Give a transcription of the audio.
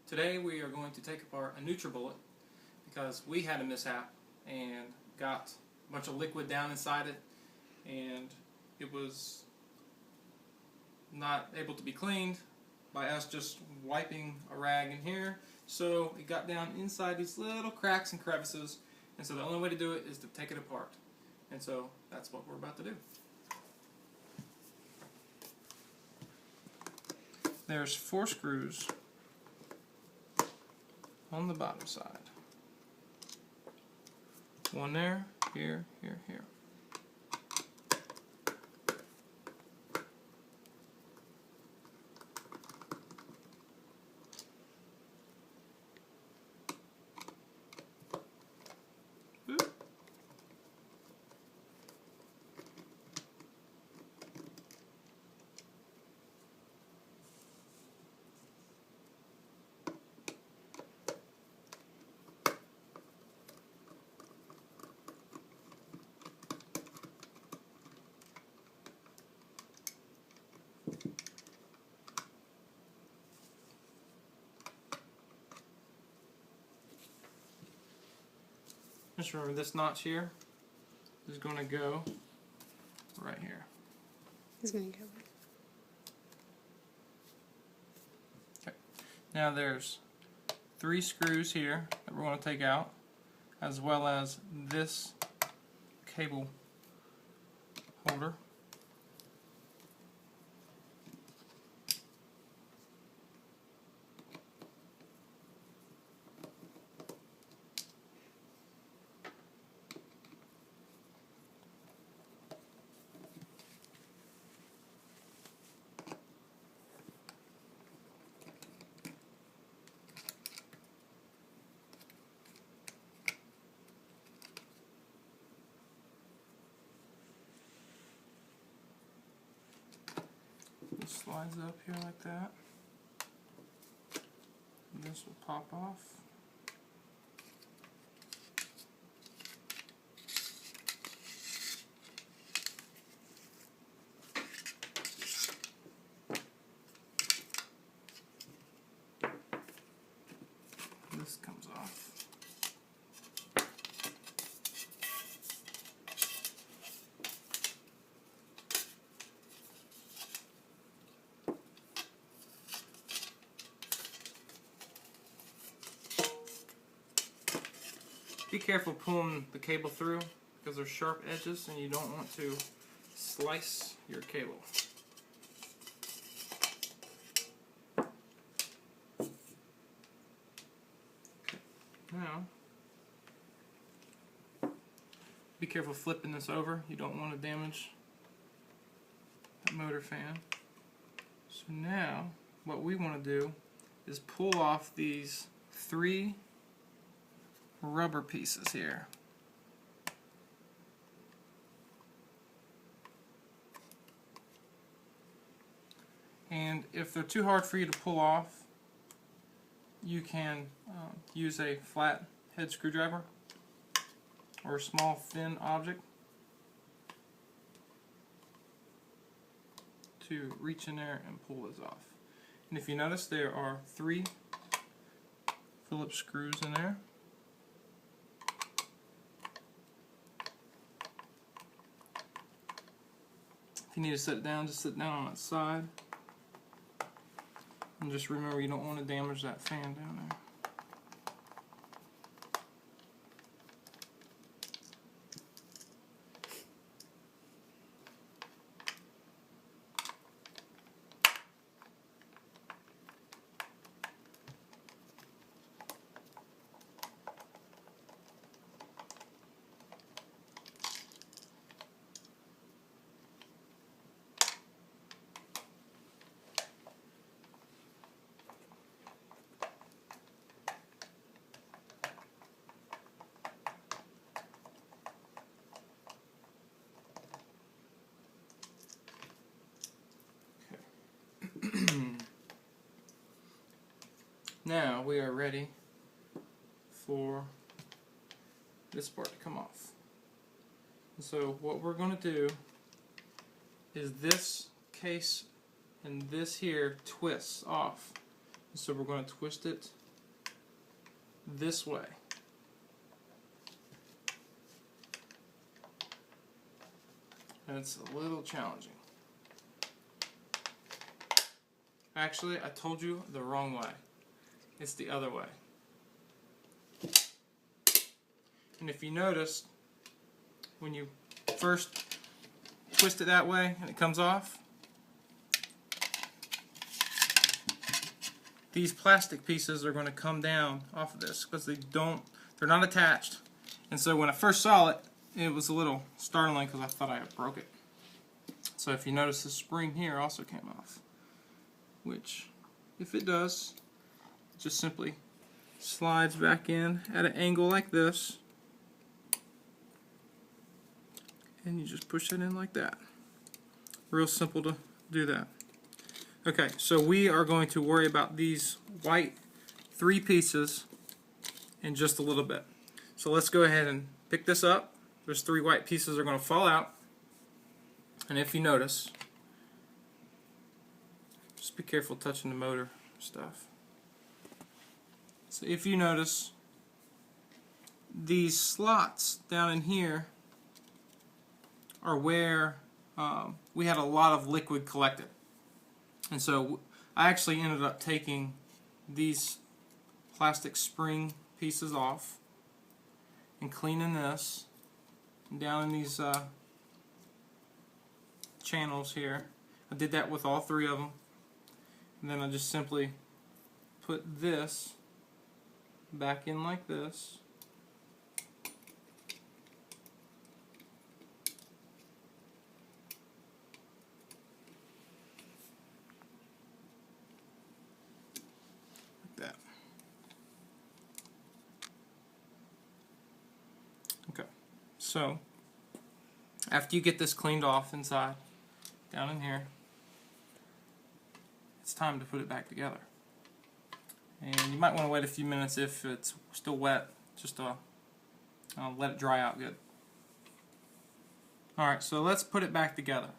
Today we are going to take apart a Nutribullet because we had a mishap and got a bunch of liquid down inside it and it was not able to be cleaned by us just wiping a rag in here, so it got down inside these little cracks and crevices, and so the only way to do it is to take it apart, and so that's what we're about to do. There's 4 screws on the bottom side. One there, here, here, here. Oop. Just remember, this notch here is going to go right here. It's going to go. Okay. Now there's 3 screws here that we're going to take out, as well as this cable holder. It slides up here like that. And this will pop off. This comes off. Be careful pulling the cable through because there's sharp edges and you don't want to slice your cable. Okay. Now, be careful flipping this over. You don't want to damage that motor fan. So now, what we want to do is pull off these 3 rubber pieces here. And if they're too hard for you to pull off, you can use a flat head screwdriver or a small thin object to reach in there and pull this off. And if you notice, there are 3 Phillips screws in there. If you need to sit down, just sit down on that side. And just remember, you don't want to damage that fan down there. Now we are ready for this part to come off. And so what we're going to do is this case and this here twists off. So we're going to twist it this way. And it's a little challenging. Actually, I told you the wrong way. It's the other way. And if you notice, when you first twist it that way and it comes off, these plastic pieces are going to come down off of this because they're not attached. And so when I first saw it, it was a little startling because I thought I had broke it. So if you notice, the spring here also came off, which, if it does, it just simply slides back in at an angle like this, and you just push it in like that. Real simple to do that. Okay, so we are going to worry about these white 3 pieces in just a little bit. So let's go ahead and pick this up. There's 3 white pieces that are going to fall out. And if you notice, just be careful touching the motor stuff. So if you notice, these slots down in here are where we had a lot of liquid collected. And so I actually ended up taking these plastic spring pieces off and cleaning this down in these channels here. I did that with all 3 of them. And then I just simply put this back in like this. Like that. Okay. So, after you get this cleaned off inside, down in here, it's time to put it back together. And you might want to wait a few minutes if it's still wet, just to let it dry out good. Alright, so let's put it back together.